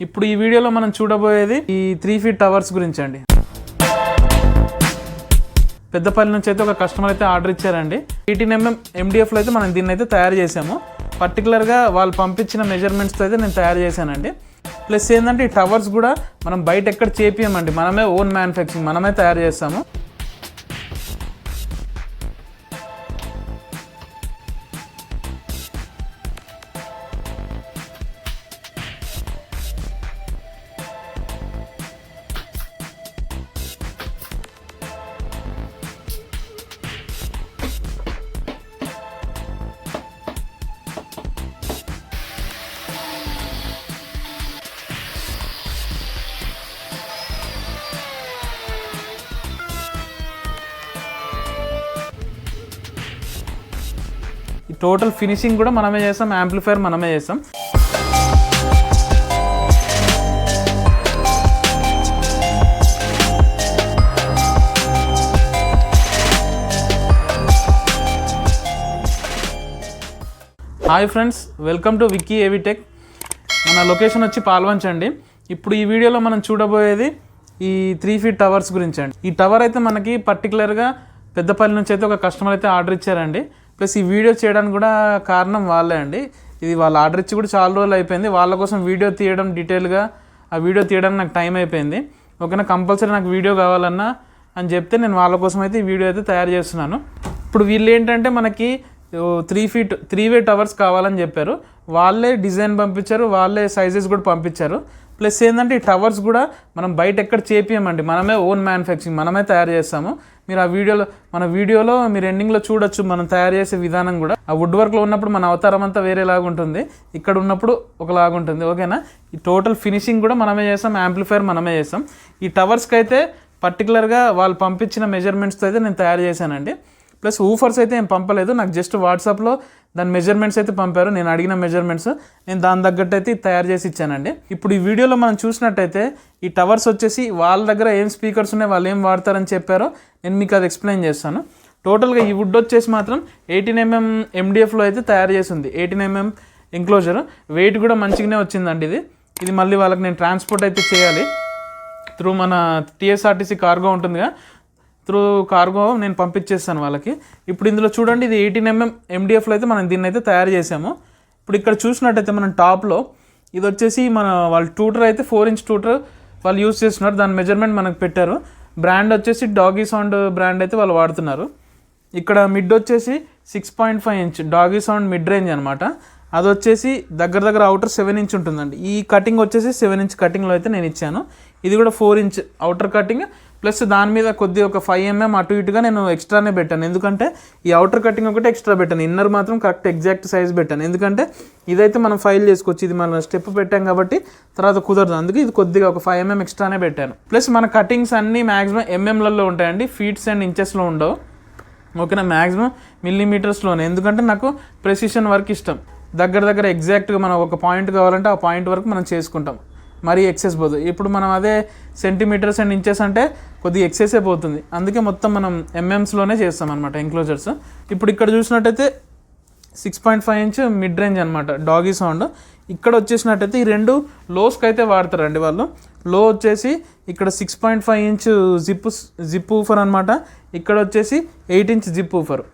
ఇప్పుడు ఈ వీడియోలో మనం చూడబోయేది ఈ 3 ఫీట్ టవర్స్ గురించి అండి. పెద్దపల్లి నుంచి అయితే ఒక కస్టమర్ అయితే ఆర్డర్ ఇచ్చారండి. 18mm MDFలో అయితే మనం దీన్ని అయితే తయారు చేసాము. పర్టికులర్గా వాళ్ళు పంపించిన మెజర్మెంట్స్తో అయితే నేను తయారు చేశానండి. ప్లస్ ఏంటంటే ఈ టవర్స్ కూడా మనం బయట ఎక్కడ చేపియమండి, మనమే ఓన్ మ్యానుఫ్యాక్చరింగ్ మనమే తయారు చేస్తాము. ఈ టోటల్ ఫినిషింగ్ కూడా మనమే చేస్తాం, యాంప్లిఫైర్ మనమే చేస్తాం. Hi friends, welcome to Vicky ఏవి టెక్. మన లొకేషన్ వచ్చి పాల్వంచ అండి. ఇప్పుడు ఈ వీడియోలో మనం చూడబోయేది ఈ 3 ఫీట్ టవర్స్ గురించి అండి. ఈ టవర్ అయితే మనకి పర్టికులర్గా పెద్దపల్లి నుంచి అయితే ఒక కస్టమర్ అయితే ఆర్డర్ ఇచ్చారండి. ప్లస్ ఈ వీడియో చేయడానికి కూడా కారణం వాళ్ళే అండి. ఇది వాళ్ళు ఆర్డర్ ఇచ్చి కూడా చాలా రోజులు అయిపోయింది. వాళ్ళ కోసం వీడియో తీయడం, డీటెయిల్గా ఆ వీడియో తీయడానికి నాకు టైం అయిపోయింది. ఓకేనా, కంపల్సరీ నాకు వీడియో కావాలన్నా అని చెప్తే నేను వాళ్ళ కోసం అయితే ఈ వీడియో అయితే తయారు చేస్తున్నాను. ఇప్పుడు వీళ్ళు ఏంటంటే మనకి 3 వే టవర్స్ కావాలని చెప్పారు. వాళ్ళే డిజైన్ పంపించారు, వాళ్ళే సైజెస్ కూడా పంపించారు. ప్లస్ ఏంటంటే ఈ టవర్స్ కూడా మనం బయట ఎక్కడ చేపియమండి, మనమే ఓన్ మ్యానుఫ్యాక్చరింగ్ మనమే తయారు చేస్తాము. మీరు ఆ వీడియోలో మీరు ఎండింగ్లో చూడొచ్చు మనం తయారు చేసే విధానం కూడా. ఆ వుడ్ వర్క్లో ఉన్నప్పుడు మన అవతారం అంతా వేరేలాగా ఉంటుంది, ఇక్కడ ఉన్నప్పుడు ఒకలాగా ఉంటుంది. ఓకేనా, ఈ టోటల్ ఫినిషింగ్ కూడా మనమే చేస్తాం, యాంప్లిఫైర్ మనమే చేస్తాం. ఈ టవర్స్కి అయితే పర్టికులర్గా వాళ్ళు పంపించిన మెజర్మెంట్స్తో అయితే నేను తయారు చేశానండి. ప్లస్ ఊఫర్స్ అయితే ఏం పంపలేదు, నాకు జస్ట్ వాట్సాప్లో దాని మెజర్మెంట్స్ అయితే పంపారు. నేను అడిగిన మెజర్మెంట్స్ నేను దాని తగ్గట్టు అయితే తయారు చేసి ఇచ్చానండి. ఇప్పుడు ఈ వీడియోలో మనం చూసినట్టయితే ఈ టవర్స్ వచ్చేసి వాళ్ళ దగ్గర ఏం స్పీకర్స్ ఉన్నాయి, వాళ్ళు ఏం వాడతారని చెప్పారో నేను మీకు అది ఎక్స్ప్లెయిన్ చేస్తాను. టోటల్గా ఈ వుడ్ వచ్చేసి మాత్రం 18mm MDFలో అయితే తయారు చేసింది. 18mm ఎంక్లోజర్, వెయిట్ కూడా మంచిగానే వచ్చిందండి. ఇది మళ్ళీ వాళ్ళకి నేను ట్రాన్స్పోర్ట్ అయితే చేయాలి త్రూ మన TSRTC కార్గో ఉంటుందిగా, త్రూ కార్గో నేను పంపించేస్తాను వాళ్ళకి. ఇప్పుడు ఇందులో చూడండి, ఇది 18mm MDFలో అయితే మనం దీన్ని అయితే తయారు చేసాము. ఇప్పుడు ఇక్కడ చూసినట్టయితే మనం టాప్లో ఇది వచ్చేసి వాళ్ళు ట్యూటర్ అయితే 4-inch ట్యూటర్ వాళ్ళు యూజ్ చేస్తున్నారు. దాని మెజర్మెంట్ మనకు పెట్టారు. బ్రాండ్ వచ్చేసి డాగీ సౌండ్ బ్రాండ్ అయితే వాళ్ళు వాడుతున్నారు. ఇక్కడ మిడ్ వచ్చేసి 6.5 inch doggy sound mid range అనమాట. అది వచ్చేసి దగ్గర అవుటర్ 7 inch ఉంటుందండి. ఈ కటింగ్ వచ్చేసి 7 inch కటింగ్లో అయితే నేను ఇచ్చాను. ఇది కూడా 4 inch అవుటర్ కటింగ్, ప్లస్ దాని మీద కొద్దిగా ఒక 5mm అటు ఇటుగా నేను ఎక్స్ట్రానే పెట్టాను. ఎందుకంటే ఈ అవుటర్ కటింగ్ ఒకటి ఎక్స్ట్రా పెట్టాను, ఇన్నర్ మాత్రం కరెక్ట్ ఎగ్జాక్ట్ సైజ్ పెట్టాను. ఎందుకంటే ఇదైతే మనం ఫైల్ చేసుకోవచ్చు, ఇది మనం స్టెప్ పెట్టాం కాబట్టి తర్వాత కుదరదు. అందుకే ఇది కొద్దిగా ఒక 5mm ఎక్స్ట్రానే పెట్టాను. ప్లస్ మన కటింగ్స్ అన్నీ మ్యాక్సిమం ఎంఎంలలో ఉంటాయండి, ఫీట్స్ అండ్ ఇంచెస్లో ఉండవు. ఓకేనా, మ్యాక్సిమం మిల్లీమీటర్స్లోనే. ఎందుకంటే నాకు ప్రెసిషన్ వర్క్ ఇష్టం. దగ్గర ఎగ్జాక్ట్గా మనం ఒక పాయింట్ కావాలంటే ఆ పాయింట్ వరకు మనం చేసుకుంటాం, మరీ ఎక్సెస్ పోదు. ఇప్పుడు మనం అదే సెంటీమీటర్స్ అండ్ ఇంచెస్ అంటే కొద్దిగా ఎక్సెసే పోతుంది. అందుకే మొత్తం మనం ఎంఎంస్లోనే చేస్తాం అనమాట ఎంక్లోజర్స్. ఇప్పుడు ఇక్కడ చూసినట్టయితే 6.5 inch మిడ్ రేంజ్ అనమాట డాగీ సౌండ్. ఇక్కడ వచ్చేసినట్టయితే ఈ రెండు లోస్కి అయితే వాడతారండి వాళ్ళు. లో వచ్చేసి ఇక్కడ 6.5 inch జిప్ ఊఫర్ అనమాట. ఇక్కడ వచ్చేసి 8 inch జిప్ ఊఫర్.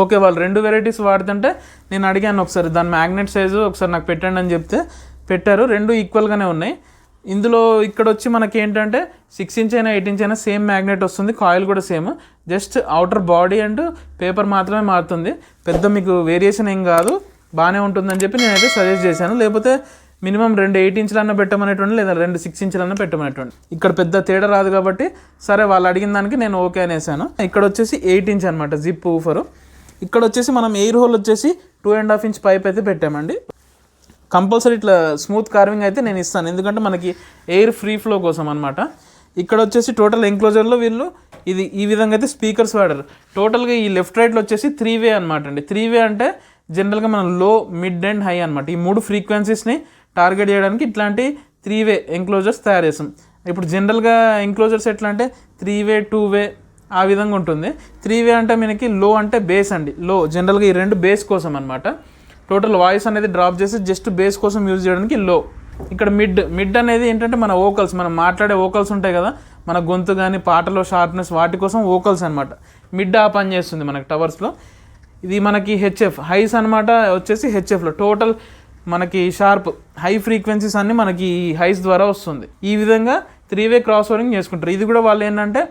ఓకే, వాళ్ళు 2 వెరైటీస్ వాడుతుంటే నేను అడిగాను ఒకసారి దాని మ్యాగ్నెట్ సైజు ఒకసారి నాకు పెట్టండి అని చెప్తే పెట్టారు. 2 ఈక్వల్గానే ఉన్నాయి. ఇందులో ఇక్కడ వచ్చి మనకి ఏంటంటే 6 inch అయినా 8 inch అయినా సేమ్ మ్యాగ్నెట్ వస్తుంది, కాయిల్ కూడా same. Just outer body and paper మాత్రమే మారుతుంది. పెద్ద మీకు వేరియేషన్ ఏం కాదు, బాగానే ఉంటుందని చెప్పి నేనైతే సజెస్ట్ చేశాను. లేకపోతే మినిమం 2 8 inch పెట్టమనేటువంటి, లేదా 2 6 inch పెట్టమనేటువంటి. ఇక్కడ పెద్ద తేడా రాదు కాబట్టి సరే వాళ్ళు అడిగిన దానికి నేను ఓకే అనేసాను. ఇక్కడ వచ్చేసి 8 inch అనమాట జిప్ ఊఫరు. ఇక్కడ వచ్చేసి మనం ఎయిర్ హోల్ వచ్చేసి 2.5 inch పైప్ అయితే పెట్టామండి. కంపల్సరీ ఇట్లా స్మూత్ కార్వింగ్ అయితే నేను ఇస్తాను, ఎందుకంటే మనకి ఎయిర్ ఫ్రీ ఫ్లో కోసం అనమాట. ఇక్కడ వచ్చేసి టోటల్ ఎంక్లోజర్లో వీళ్ళు ఈ విధంగా అయితే స్పీకర్స్ వాడారు. టోటల్గా ఈ లెఫ్ట్ రైట్లో వచ్చేసి 3 వే అనమాట అండి. 3 వే అంటే జనరల్గా మనం లో, మిడ్ అండ్ హై అనమాట. ఈ 3 ఫ్రీక్వెన్సీస్ని టార్గెట్ చేయడానికి ఇట్లాంటి 3 వే ఎంక్లోజర్స్ తయారు చేస్తాం. ఇప్పుడు జనరల్గా ఎంక్లోజర్స్ ఎట్లా అంటే 3 వే 2 వే ఆ విధంగా ఉంటుంది. 3 వే అంటే మనకి లో అంటే బేస్ అండి. లో జనరల్గా ఈ 2 బేస్ కోసం అనమాట. టోటల్ వాయిస్ అనేది డ్రాప్ చేసి జస్ట్ బేస్ కోసం యూజ్ చేయడానికి లో. ఇక్కడ మిడ్ అనేది ఏంటంటే మన వోకల్స్, మనం మాట్లాడే వోకల్స్ ఉంటాయి కదా, మన గొంతు కానీ పాటలో షార్ప్నెస్ వాటి కోసం వోకల్స్ అనమాట. మిడ్ ఆ పని చేస్తుంది మనకి టవర్స్లో. ఇది మనకి హెచ్ఎఫ్ హైస్ అనమాట, వచ్చేసి హెచ్ఎఫ్లో టోటల్ మనకి షార్ప్ హై ఫ్రీక్వెన్సీస్ అన్నీ మనకి ఈ హైస్ ద్వారా వస్తుంది. ఈ విధంగా 3-వే క్రాస్ ఓవరింగ్ చేసుకుంటారు. ఇది కూడా వాళ్ళు ఏంటంటే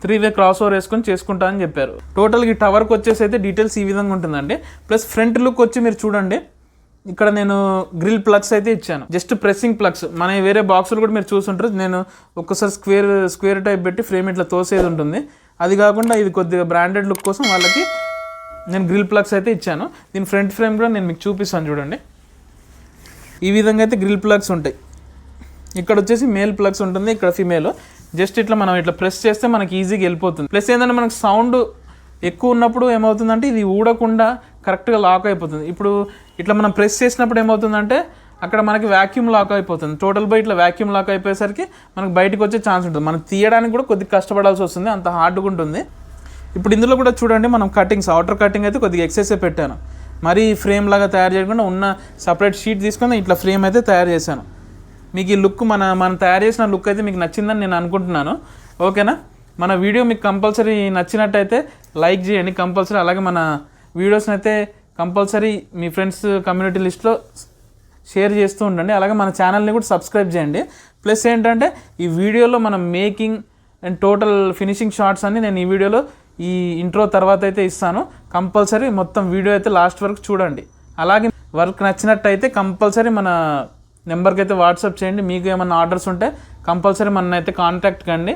3-వే క్రాస్ ఓవర్ వేసుకొని చేసుకుంటా అని చెప్పారు. టోటల్గా ఈ టవర్కి వచ్చేసి అయితే డీటెయిల్స్ ఈ విధంగా ఉంటుందండి. ప్లస్ ఫ్రంట్ లుక్ వచ్చి మీరు చూడండి, ఇక్కడ నేను గ్రిల్ ప్లగ్స్ అయితే ఇచ్చాను, జస్ట్ ప్రెస్సింగ్ ప్లగ్స్. మన వేరే బాక్సులు కూడా మీరు చూసుంటారు, నేను ఒక్కసారి స్క్వేర్ టైప్ పెట్టి ఫ్రేమ్ ఇట్లా తోసేది ఉంటుంది. అది కాకుండా ఇది కొద్దిగా బ్రాండెడ్ లుక్ కోసం వాళ్ళకి నేను గ్రిల్ ప్లగ్స్ అయితే ఇచ్చాను. దీని ఫ్రంట్ ఫ్రేమ్ కూడా నేను మీకు చూపిస్తాను చూడండి. ఈ విధంగా అయితే గ్రిల్ ప్లగ్స్ ఉంటాయి. ఇక్కడ వచ్చేసి మేల్ ప్లగ్స్ ఉంటుంది, ఇక్కడ ఫిమేల్. జస్ట్ ఇట్లా మనం ఇట్లా ప్రెస్ చేస్తే మనకి ఈజీగా వెళ్ళిపోతుంది. ప్లస్ ఏంటంటే మనకు సౌండ్ ఎక్కువ ఉన్నప్పుడు ఏమవుతుందంటే ఇది ఊడకుండా కరెక్ట్గా లాక్ అయిపోతుంది. ఇప్పుడు ఇట్లా మనం ప్రెస్ చేసినప్పుడు ఏమవుతుందంటే అక్కడ మనకి వ్యాక్యూమ్ లాక్ అయిపోతుంది. టోటల్ బై ఇట్లా వ్యాక్యూమ్ లాక్ అయిపోయేసరికి మనకు బయటకు వచ్చే ఛాన్స్ ఉంటుంది. మనం తీయడానికి కూడా కొద్దిగా కష్టపడాల్సి వస్తుంది, అంత హార్డ్గా ఉంటుంది. ఇప్పుడు ఇందులో కూడా చూడండి, మనం కటింగ్స్ అవుటర్ కటింగ్ అయితే కొద్దిగా ఎక్సెసే పెట్టాను. మరీ ఫ్రేమ్ లాగా తయారు చేయకుండా ఉన్న సపరేట్ షీట్ తీసుకొని ఇట్లా ఫ్రేమ్ అయితే తయారు చేశాను. మీకు ఈ లుక్ మనం తయారు చేసిన లుక్ అయితే మీకు నచ్చిందని నేను అనుకుంటున్నాను. ఓకేనా? మన వీడియో మీకు కంపల్సరీ నచ్చినట్టయితే లైక్ చేయండి కంపల్సరీ. అలాగే మన వీడియోస్ని అయితే కంపల్సరీ మీ ఫ్రెండ్స్ కమ్యూనిటీ లిస్ట్లో షేర్ చేస్తూ ఉండండి. అలాగే మన ఛానల్ని కూడా సబ్స్క్రైబ్ చేయండి. ప్లస్ ఏంటంటే ఈ వీడియోలో మనం making and total finishing shots అన్ని నేను ఈ వీడియోలో ఈ ఇంట్రో తర్వాత అయితే ఇస్తాను. కంపల్సరీ మొత్తం వీడియో అయితే లాస్ట్ వరకు చూడండి. అలాగే వర్క్ నచ్చినట్టయితే కంపల్సరీ మన నెంబర్కి అయితే వాట్సాప్ చేయండి. మీకు ఏమైనా ఆర్డర్స్ ఉంటే కంపల్సరీ మన అయితే కాంటాక్ట్ కండి.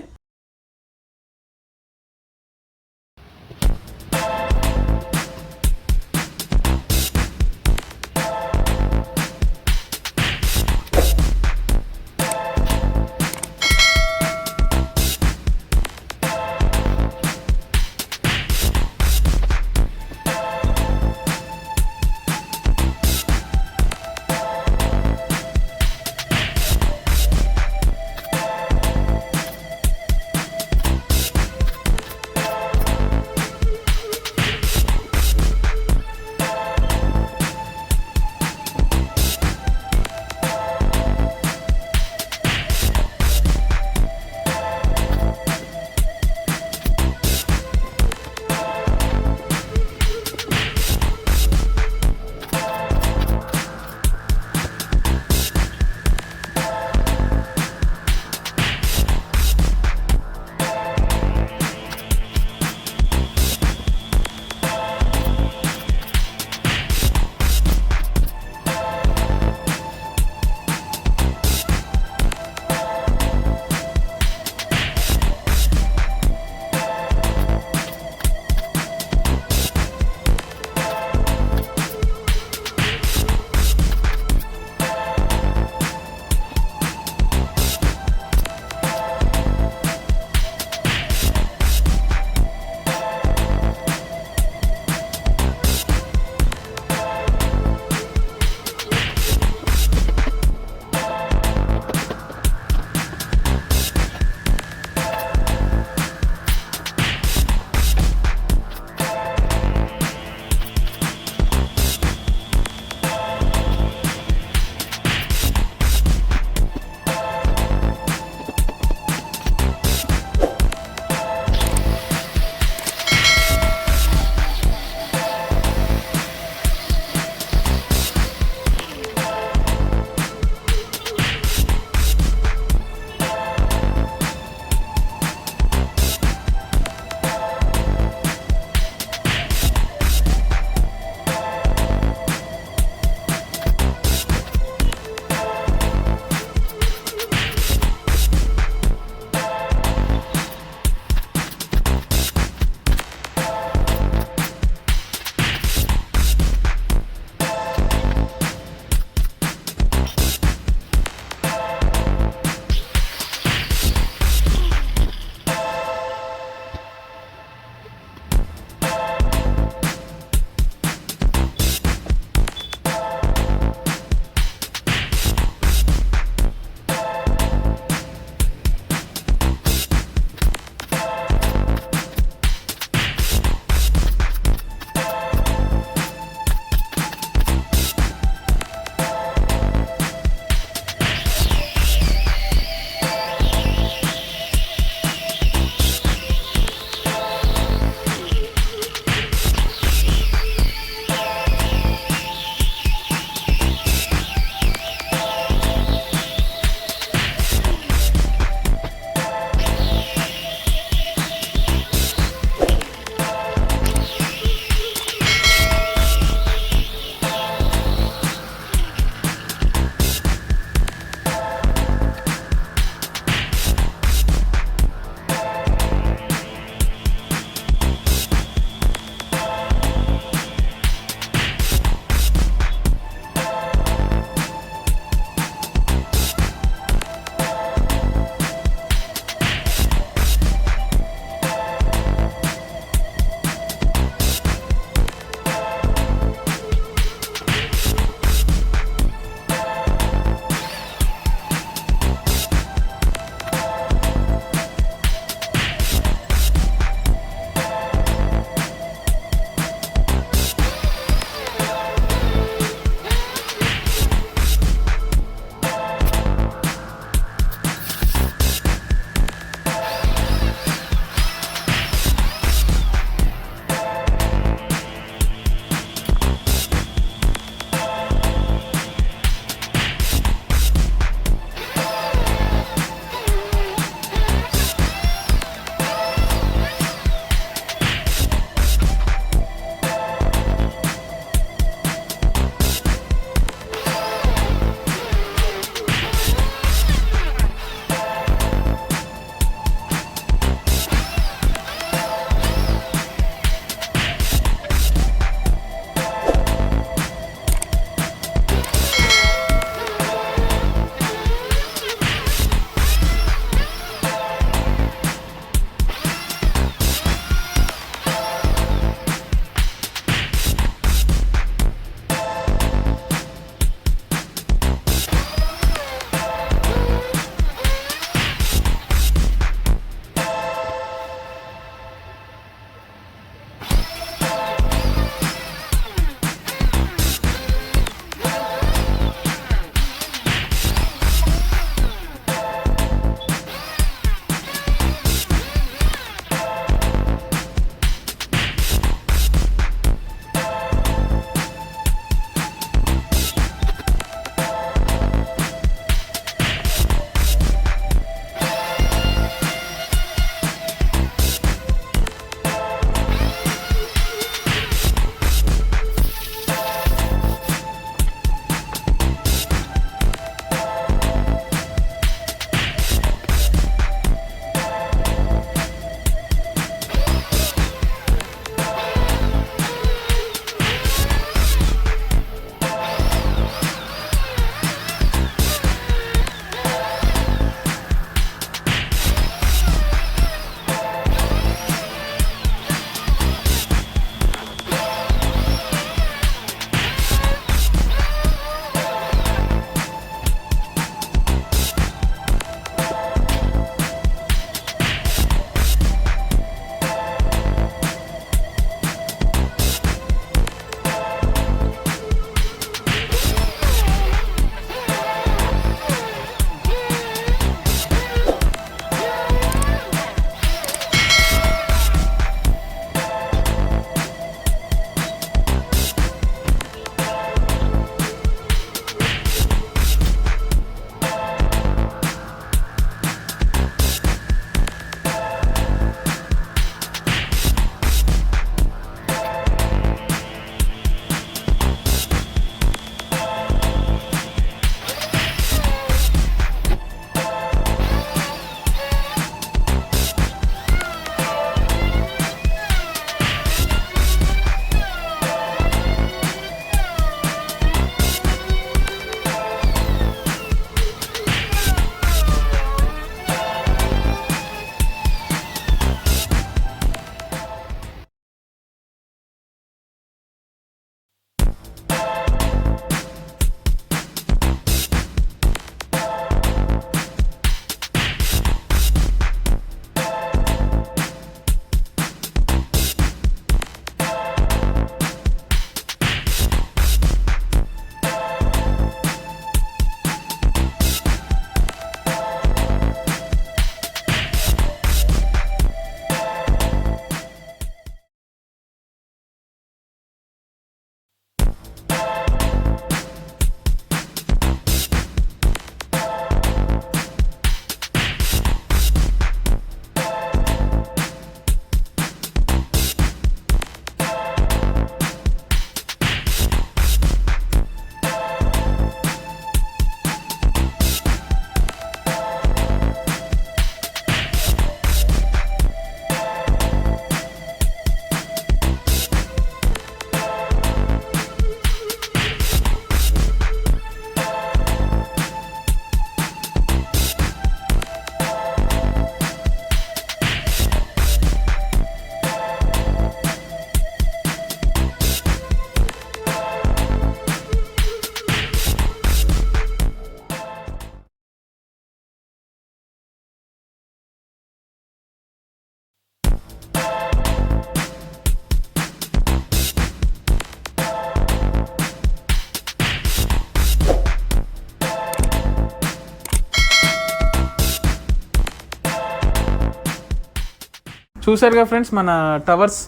చూసారుగా ఫ్రెండ్స్ మన towers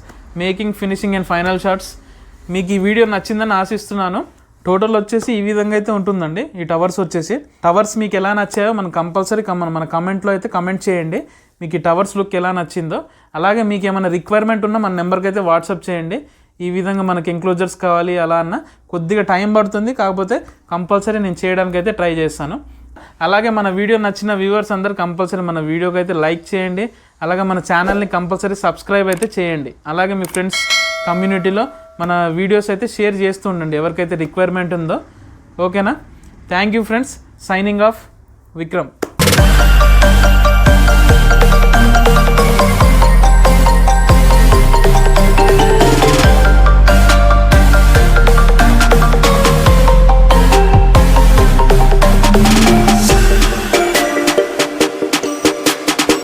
making, finishing and final shots. మీకు ఈ వీడియో నచ్చిందని ఆశిస్తున్నాను. టోటల్ వచ్చేసి ఈ విధంగా అయితే ఉంటుందండి ఈ టవర్స్ వచ్చేసి. టవర్స్ మీకు ఎలా నచ్చాయో మనం కంపల్సరీ మన కమెంట్లో అయితే కమెంట్ చేయండి మీకు ఈ టవర్స్ లుక్ ఎలా నచ్చిందో. అలాగే మీకు ఏమైనా రిక్వైర్మెంట్ ఉన్నా మన నెంబర్కి అయితే వాట్సాప్ చేయండి. ఈ విధంగా మనకి ఎంక్లోజర్స్ కావాలి అలా అన్న కొద్దిగా టైం పడుతుంది, కాకపోతే కంపల్సరీ నేను చేయడానికి అయితే ట్రై చేస్తాను. అలాగే మన వీడియో నచ్చిన వ్యూవర్స్ అందరూ కంపల్సరీ మన వీడియోకి అయితే లైక్ చేయండి. అలాగే మన ఛానల్ని కంపల్సరీ సబ్స్క్రైబ్ అయితే చేయండి. అలాగే మీ ఫ్రెండ్స్ కమ్యూనిటీలో మన వీడియోస్ అయితే షేర్ చేస్తూ ఉండండి ఎవరికైతే రిక్వైర్మెంట్ ఉందో. ఓకేనా? Thank you friends. Signing off, Vikram.